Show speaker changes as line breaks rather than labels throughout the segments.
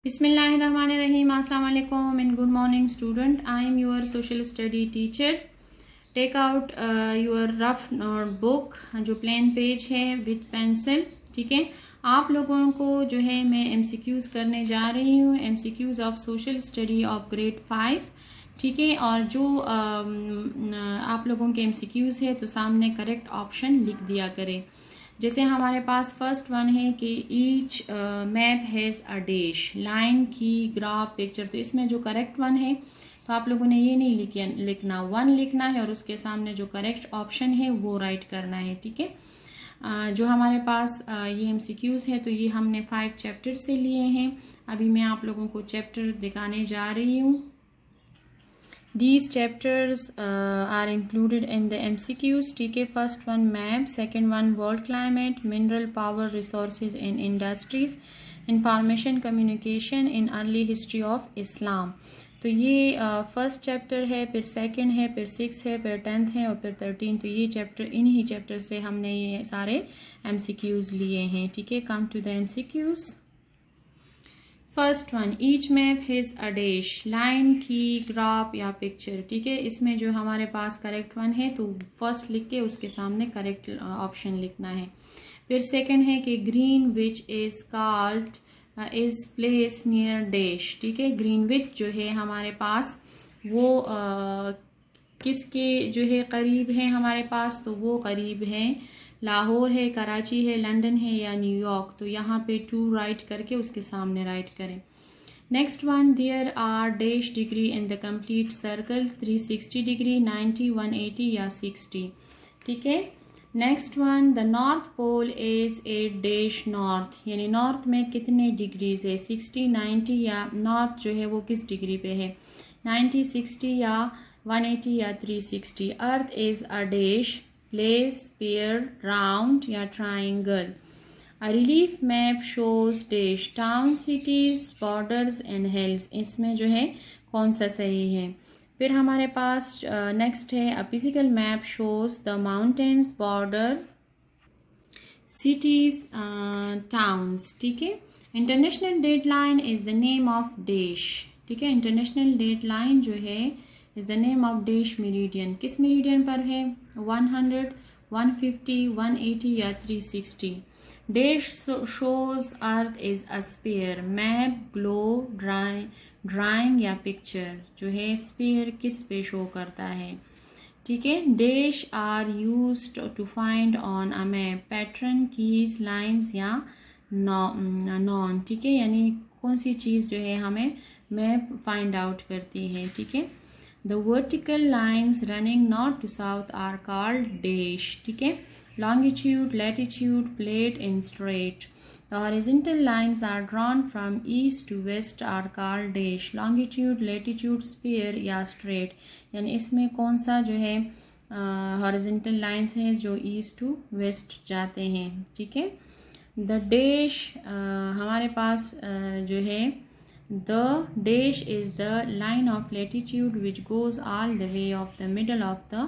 Bismillahirrahmanirrahim. Assalamu alaikum and good morning student. I am your social study teacher. Take out your rough notebook जो plain page है with pencil. ठीक है, आप लोगों को जो है मैं MCQs करने जा रही हूँ, MCQs of social study of grade 5. ठीक है, और जो आप लोगों के MCQs है तो सामने करेक्ट ऑप्शन लिख दिया करें। जैसे हमारे पास फर्स्ट वन है कि each map has a dash, line key, graph, picture. तो इसमें जो करेक्ट वन है तो आप लोगों ने ये नहीं लिखना, वन लिखना है और उसके सामने जो करेक्ट ऑप्शन है वो राइट करना है। ठीक है, जो हमारे पास ये MCQs है तो ये हमने 5 चैप्टर से लिए हैं। अभी मैं आप लोगों को चैप्टर दिखाने जा रही हूँ। These chapters are included in the MCQs. ठीक है, first one map, second one world climate, mineral power resources in industries, information communication in early history of Islam. तो ये फर्स्ट चैप्टर है, फिर सेकंड है, फिर 6 है, फिर 10th है और फिर 13। तो ये चैप्टर, इन्हीं चैप्टर से हमने ये सारे MCQs लिए हैं। ठीक है, come to the MCQs। First one, each map has a dash, line key, graph या पिक्चर। ठीक है, इसमें जो हमारे पास करेक्ट वन है तो फर्स्ट लिख के उसके सामने करेक्ट ऑप्शन लिखना है। फिर सेकंड है कि green which is called is place near dash. ठीक है, ग्रीन विच जो है हमारे पास वो किसके जो है करीब है हमारे पास, तो वो करीब है लाहौर है, कराची है, लंदन है या न्यूयॉर्क। तो यहाँ पे 2 राइट करके उसके सामने राइट करें। Next one, there are dash degree in the complete circle, 360 degree, 90, 180 या 60। ठीक है, next one, the north pole is a dash north, यानी नॉर्थ में कितने डिग्रीज है, 60, 90 या नॉर्थ जो है वो किस डिग्री पे है, 90, 60 या 180 या 360। Earth is a dash place, sphere, round या triangle. A relief map shows dash town, cities, borders and hills. इसमें जो है कौन सा सही है। फिर हमारे पास नेक्स्ट है, a physical map shows the mountains, border, cities, towns. ठीक है, international deadline is the name of dash. ठीक है, इंटरनेशनल डेडलाइन जो है is the name of dash meridian. किस मेरिडियन पर है, 100, 150, 180 या 360। Dash shows earth is a sphere. Map, globe, drawing या पिक्चर जो है स्फीयर किस पे शो करता है। ठीक है, dash are used to find on a map, pattern, keys, lines या नॉन। ठीक है, यानी कौन सी चीज़ जो है हमें मैप फाइंड आउट करती है। ठीक है, The vertical lines running north to south are called dash. ठीक है, longitude, latitude, plate and straight. The horizontal lines are drawn from east to west are called dash. Longitude, latitude, sphere या straight। यानी इसमें कौन सा जो है horizontal lines है जो east to west जाते हैं। ठीक है, the dash हमारे पास जो है The dash is the line of latitude which goes all the way of the middle of the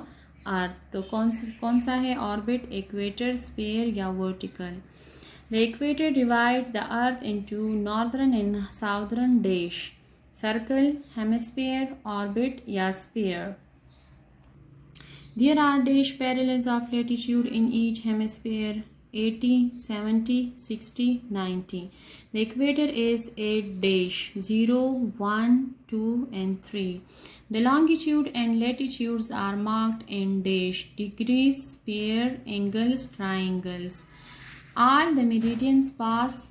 earth. तो कौन सा है, ऑर्बिट, इक्वेटर, स्फीयर या vertical. The equator divide the earth into northern and southern dash, circle, hemisphere, orbit या sphere. There are dash parallels of latitude in each hemisphere, 80, 70, 60, 90. The equator is a dash, 0, 1, 2 and 3. The longitude and latitudes are marked in dash, degrees, sphere, angles, triangles. All the meridians pass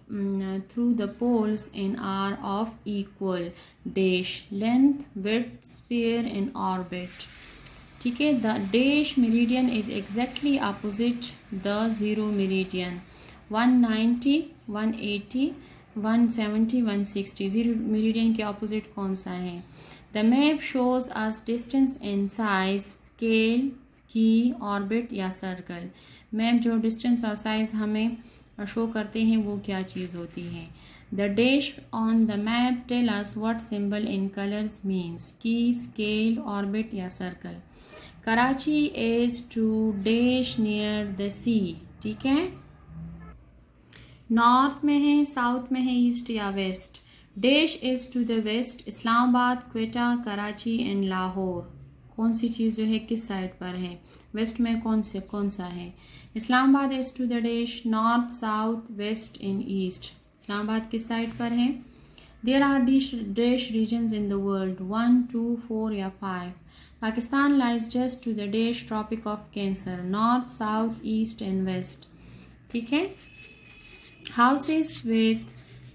through the poles and are of equal dash, length, width, sphere and orbit. ठीक है, the dash meridian is exactly opposite the zero meridian, 190, 180, 170, 160। Zero meridian के opposite कौन सा है। The map shows us distance and size, scale, key, orbit या circle. Map जो distance और size हमें शो करते हैं वो क्या चीज़ होती है। The dash on the map tell us what symbol in colours means, key, scale, orbit या circle. Karachi is to dash near the सी। ठीक है, नॉर्थ में है, साउथ में है, ईस्ट या वेस्ट। देश is to the west, Islamabad, Quetta, Karachi and Lahore. कौन सी चीज़ जो है किस साइड पर है, वेस्ट में कौन सा है। Islamabad is to the dash north, south, west and east. Islamabad किस साइड पर है। There are dash regions in the world 1, 2, 4 या 5। Pakistan lies just to the dash Tropic of Cancer north, south, east and west. ठीक है। हाउसेस विद,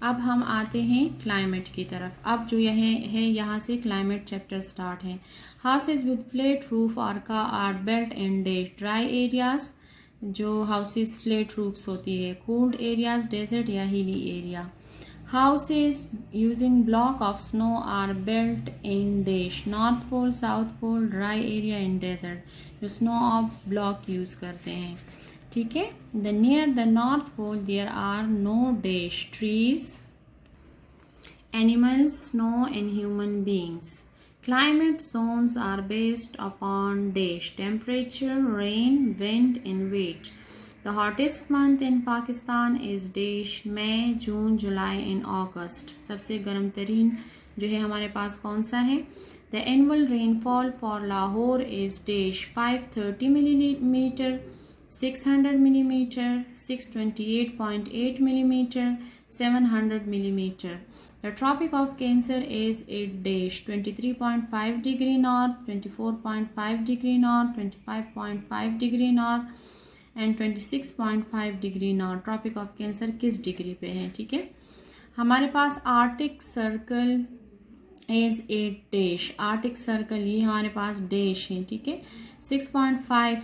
अब हम आते हैं क्लाइमेट की तरफ। अब जो यह है यहाँ से क्लाइमेट चैप्टर स्टार्ट है। Houses with flat roof are built and dash. Dry areas, जो हाउसेस फ्लैट रूफ्स होती है। कूल्ड एरियाज, डेजर्ट या hilly area. Houses using block of snow are built in dash. North pole, south pole, dry area and desert, जो snow of block use करते हैं। ठीक है। The near the north pole there are no dash trees, animals, snow and human beings. Climate zones are based upon dash temperature, rain, wind and weight. The hottest month in Pakistan is dash May, June, July and August. सबसे गर्म तरीन जो है हमारे पास कौन सा है। The annual rainfall for Lahore is dash 530 millimeter, 600 millimeter, 628.8 millimeter, 700 millimeter. The Tropic of Cancer is 8 dash 23.5 degree north, 24.5 degree north, 25.5 degree north and 26.5 degree north. Tropic of Cancer किस डिग्री पे है। ठीक है। हमारे पास Arctic Circle is 8 dash. Arctic Circle ये हमारे पास डैश है। ठीक है। 6.5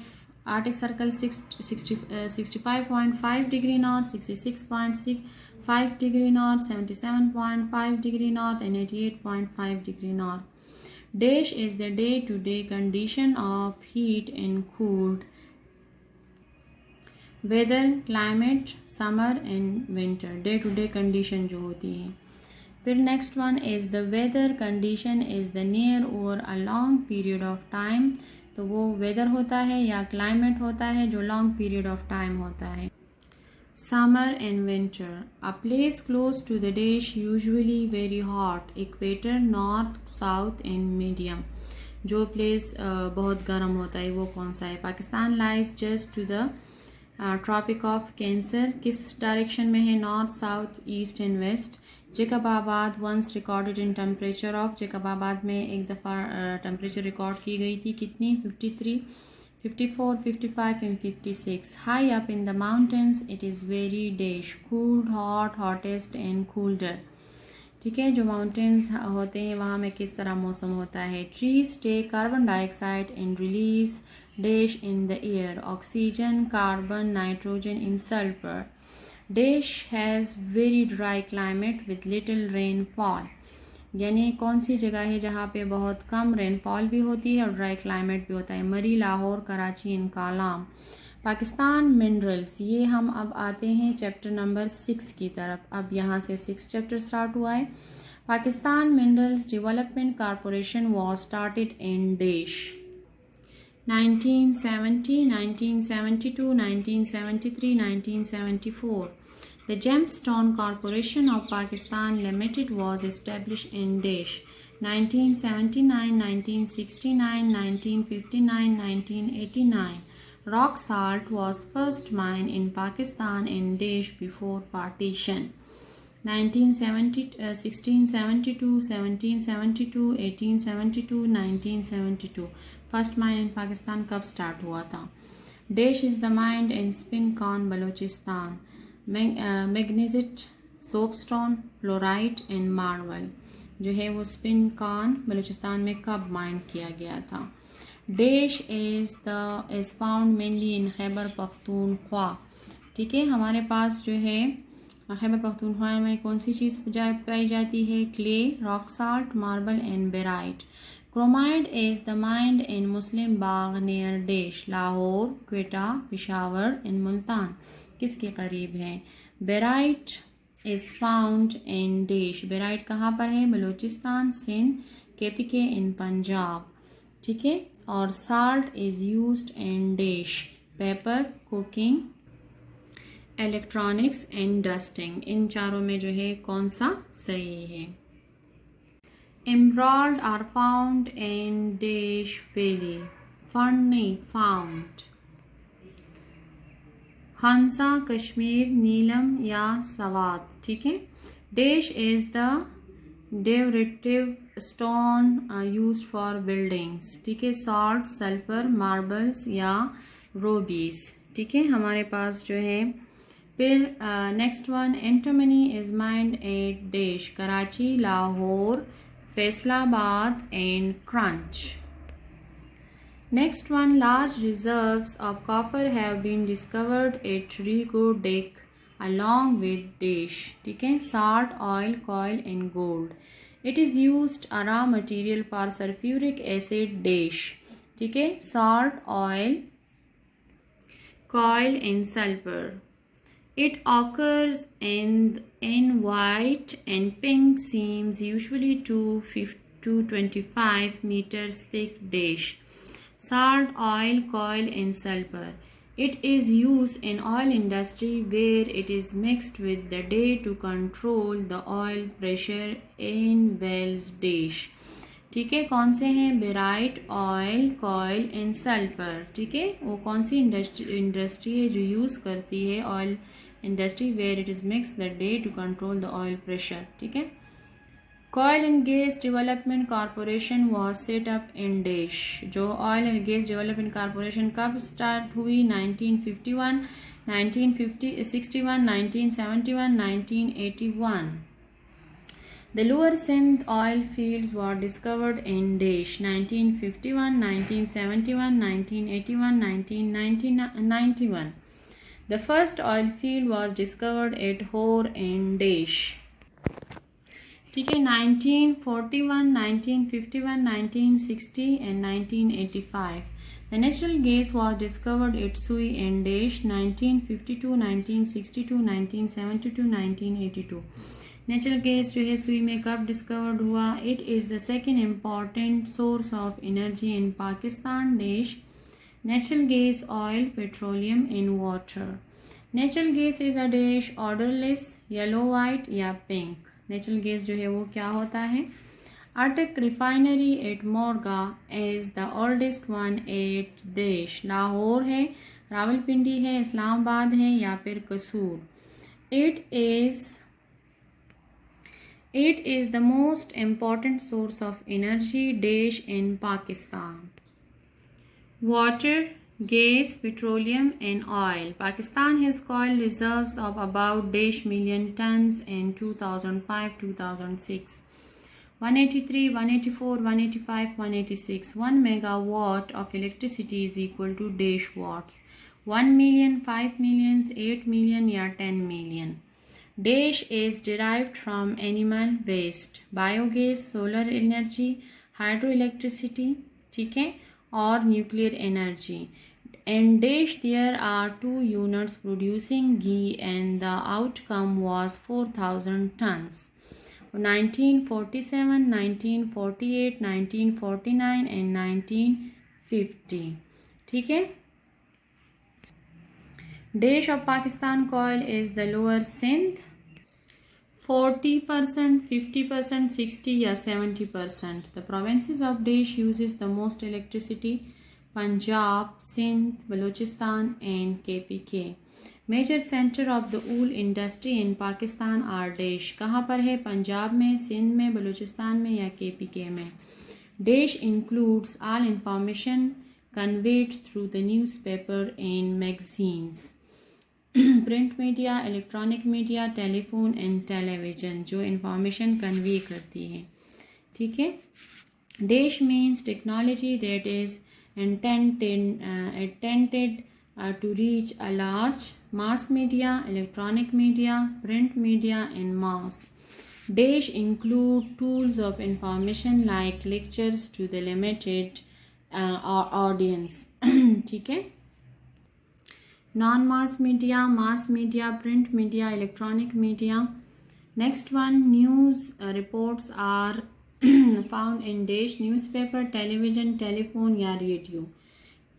Arctic Circle 65.5 degree north, 66.5 degree north, 77.5 degree north and 88.5 degree north. Dash is the day to day condition of heat and cooled weather, climate, summer and winter. Day to day condition जो होती है। फिर next one is the weather condition is the near over a long period of time. तो वो weather होता है या climate होता है जो लॉन्ग पीरियड ऑफ टाइम होता है। Summer and winter, a place close to the dash usually very hot. Equator, north, south and medium, जो प्लेस बहुत गर्म होता है वो कौन सा है। Pakistan lies just to the Tropic of Cancer, किस डायरेक्शन में है, north, south, east and west. Jacobabad once recorded in temperature of, Jacobabad में एक दफ़ा टेम्परेचर रिकॉर्ड की गई थी कितनी, 53, 54, 55 and 56। High up in the mountains it is very dash cooled, hot, hottest and cooler. ठीक है। जो माउंटेन्स होते हैं वहाँ में किस तरह मौसम होता है। Trees take carbon dioxide and release dash in the air, oxygen, carbon, nitrogen in sulphur. Dash has very dry climate with little rainfall, यानी कौन सी जगह है जहाँ पे बहुत कम रेनफॉल भी होती है और ड्राई क्लाइमेट भी होता है। मरी, लाहौर, कराची एंड कालाम। पाकिस्तान मिनरल्स, ये हम अब आते हैं चैप्टर नंबर 6 की तरफ। अब यहाँ से 6 चैप्टर स्टार्ट हुआ है। Pakistan minerals development corporation was started in dash 1970, 1972, 1973, 1974. The Gemstone Corporation of Pakistan Limited was established in dash 1979, 1969, 1959, 1989. Rock salt was first mine in Pakistan in dash before partition. 1672, 1772, 1872, 1972. First mine in Pakistan कब start हुआ था। Dash is the mined in स्पिन कॉन Balochistan. Magnesite, soapstone, fluorite and marble जो है वो spin कॉन बलूचिस्तान में कब माइन किया गया था। डैश इज़ फाउंड मेनली इन खैबर पख्तूनख्वा। ठीक है। हमारे पास जो है खैबर पख्तूनख्वा में कौन सी चीज़ पाई जाती है, clay, rock salt, marble and barite. Chromite is the mined in Muslim Bagh near dash, Lahore, Quetta, Peshawar and Multan, किसके करीब है। Barite is found in dash, barite कहाँ पर है, बलूचिस्तान, सिंध, केपीके इन पंजाब। ठीक है। और salt is used in dash, paper, cooking electronics and dusting. इन चारों में जो है कौन सा सही है? Emerald are found in dash valley. Fund नहीं, फाउंड। हंसा, कश्मीर, नीलम या सवात। ठीक है। Dash is the decorative stone used for buildings. ठीक है। सॉल्ट, सल्फर, मार्बल्स या रोबीज। ठीक है, हमारे पास जो है। फिर next one, antimony is mined at dash. Karachi, Lahore, Faisalabad and क्रंच। Next one, large reserves of copper have been discovered at Rego Deck along with dash. ठीक है, salt, oil, coal and gold. It is used a raw material for sulfuric acid dash. ठीक है, salt, oil, coal and sulfur. It occurs in white and pink seams, usually 2 to 25 meters thick dash. Salt, oil, coal and sulfur. It is used in oil industry where it is mixed with the day to control the oil pressure in wells dash. ठीक है, कौन से हैं? Barite, oil, coil and sulphur. ठीक है, वो कौन सी industry है जो यूज़ करती है oil industry where it is mix the day to control the oil pressure. ठीक है। Oil and Gas Development Corporation was set up in Desh. जो Oil and Gas Development Corporation कब स्टार्ट हुई? 1951, 1961, 1971, 1981. The Lower Sindh oil fields were discovered in Desh. 1951, 1971, 1981, 1991. The first oil field was discovered at Hor in Desh. ठीक है, 1941, 1951, 1960 and 1985. The natural gas was discovered at Sui and Desh 1952, 1962, 1972, 1982. Natural gas जो है सुई में कब discovered हुआ? It is the second important source of energy in Pakistan. Dash natural gas, oil, petroleum in water. Natural gas is a dash odourless, yellow, white या pink. Natural gas जो है वो क्या होता है? Attock refinery at Morgah is the oldest one at dash. Lahore है, रावलपिंडी है, इस्लामाबाद है या फिर Kasur. It is the most important source of energy dash in Pakistan. Water, gas, petroleum and oil. Pakistan has oil reserves of about dash million tons in 2005-2006. 183, 184, 185, 186. 1 megawatt of electricity is equal to dash watts. 1 million, 5 millions, 8 million या 10 million. Dash is derived from animal waste, biogas, solar energy, hydroelectricity, ठीक है, और nuclear energy. In Desh there are 2 units producing ghee and the outcome was 4,000 tons. 1947, 1948, 1949 and 1950. ठीक है। Desh of Pakistan coal is the Lower Sindh. 40%, 50%, 60 या 70%. The provinces of Desh uses the most electricity. Punjab, Sindh, Balochistan and KPK. Major center of the wool industry in Pakistan are Desh. कहाँ पर है? पंजाब में, सिंध में, बलूचिस्तान में या KPK में। Desh includes all information conveyed through the newspaper and magazines. Print media, electronic media, telephone and television जो information convey करती है। ठीक है। Desh means technology that is intended to reach a large mass media, electronic media, print media and mass. Desh include tools of information like lectures to the limited audience. ठीक है। Non-mass media, mass media, print media, electronic media. Next one, news reports are found in Desh newspaper, television, telephone या radio.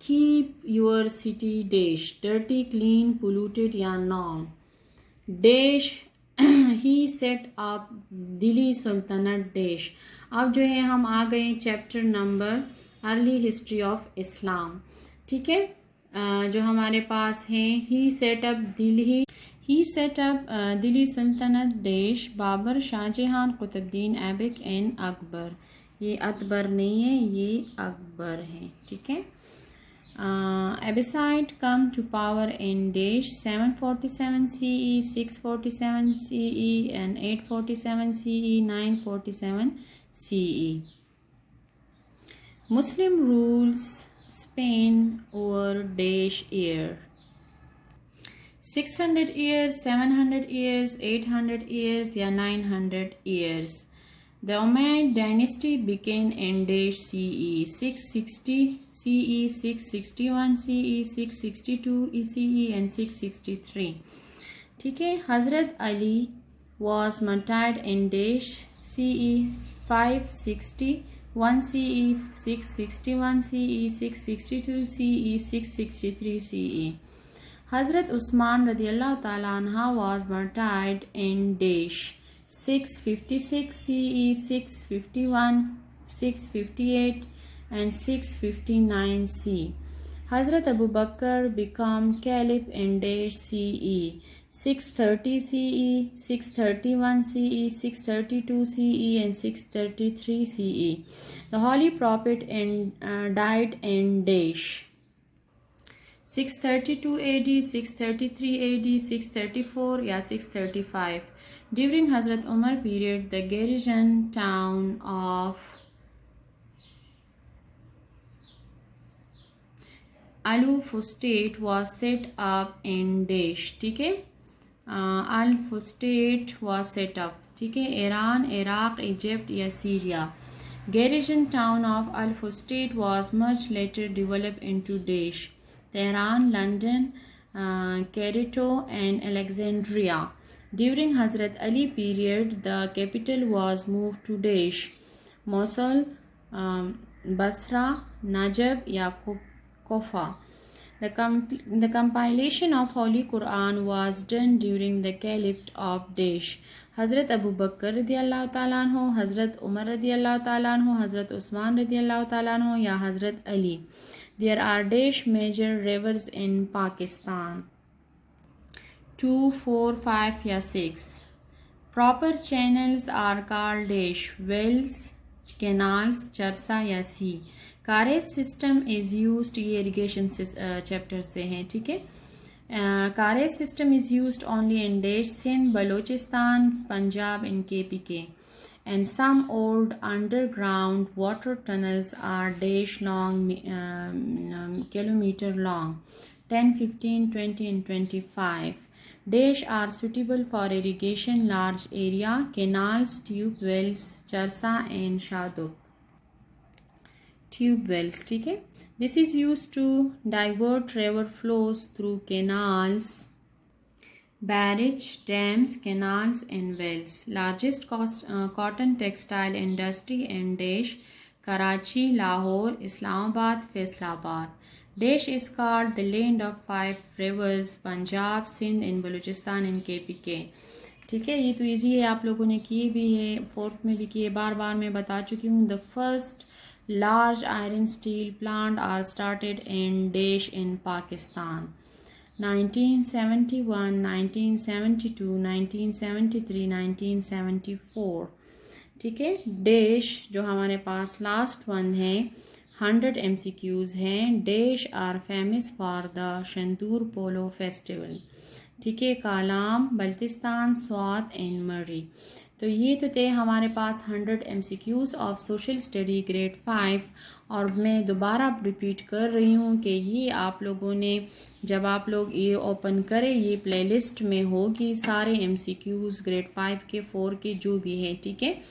Keep your city dash dirty clean polluted या non dash ही set up Delhi सल्तनत dash. अब जो है हम आ गए chapter number early history of Islam. ठीक है, जो हमारे पास है ही सेट अप दिल्ली सल्तनत डैश बाबर शाहजहां कुतुबुद्दीन ऐबक एंड अकबर। ये अकबर नहीं है, ये अकबर है। ठीक है, Abbasid come to power in dash 747 CE, 647 CE and 847 CE, 947 CE. Muslim rules Spain over dash year 600 years, 700 years, 800 years या 900 years. The Umayyad dynasty began in dash CE 660 CE, 661 CE, 662 CE and 663. ठीक है, हज़रत Ali was martyred in dash CE 561 CE, 661 CE, 662 CE, 663 CE. Hazrat Usman radiallahu ta'ala anha was martyred in dash 656 CE, 651, 658 and 659 CE. Hazrat Abu Bakr became caliph in dash CE 630 CE, 631 CE, 632 CE and 633 CE. The Holy Prophet died in dash 632 AD, 633 AD, 634 या 635. During Hazrat Umar period, the garrison town of Al-Fustat was set up in dash. ठीक है, Al-Fustat was set up. ठीक है, Iran, Iraq, Egypt या Syria. Garrison town of Al-Fustat was much later developed into dash Tehran, London, Quito and Alexandria. During Hazrat Ali period, the capital was moved to dash Mosul, Basra, Najab या Kufa. The compilation of Holy Quran was done during the Caliphate of dash Hazrat Abu Bakr radiallahu ta'ala anhu, Hazrat Umar radiallahu ta'ala anhu, Hazrat Usman radiallahu ta'ala anhu या Hazrat Ali. There are dash major rivers in Pakistan 2, 4, 5 या 6. Proper channels are called dash wells, canals, चरसा या sea. Carriage system is used, ये irrigation chapter से हैं. ठीक है, carriage system is used only in dash Sindh, Balochistan, Punjab and KPK. And some old underground water tunnels are dash long kilometer long 10, 15, 20 and 25. Dash are suitable for irrigation large area, canals, tube wells, charsa and shadub. Tube wells. ठीक है, this is used to divert river flows through canals, barrage, dams, canals and wells. Largest cotton textile industry in dash Karachi, Lahore, Islamabad, Faisalabad. Dash is called the land of 5 rivers, Punjab, Sindh and Balochistan and KPK. ठीक है, ये तो easy है, आप लोगों ने किए भी है, 4th में भी किए, बार बार मैं बता चुकी हूँ. The first large iron steel plant are started in dash in Pakistan 1971, 1972, 1973, 1974. ठीक है, dash जो हमारे पास लास्ट वन है 100 MCQs हैं. dash are famous for the Shantur Polo Festival. ठीक है, कालाम, बल्तिस्तान, स्वात एंड मरी. तो ये तो थे हमारे पास 100 MCQs of social study grade 5. और मैं दोबारा रिपीट कर रही हूँ कि ये आप लोगों ने जब आप लोग ये ओपन करें, ये प्लेलिस्ट में होगी सारे MCQs ग्रेड 5 के 4 के जो भी है. ठीक है,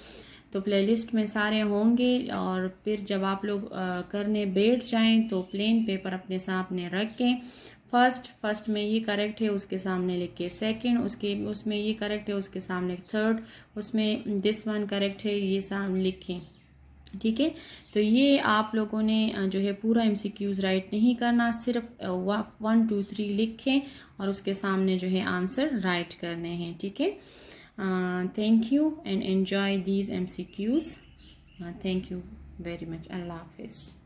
तो प्लेलिस्ट में सारे होंगे. और फिर जब आप लोग करने बैठ जाएं तो प्लेन पेपर अपने सामने रख के फर्स्ट में ये करेक्ट है उसके सामने लिख के, सेकंड उसमें ये करेक्ट है उसके सामने, थर्ड उसमें दिस वन करेक्ट है ये सामने लिखें. ठीक है। तो ये आप लोगों ने जो है पूरा MCQs राइट नहीं करना, सिर्फ 1 2 3 लिखें और उसके सामने जो है आंसर राइट करने हैं। ठीक है। Thank you and enjoy these MCQs। Thank you very much. अल्लाह हाफिज़।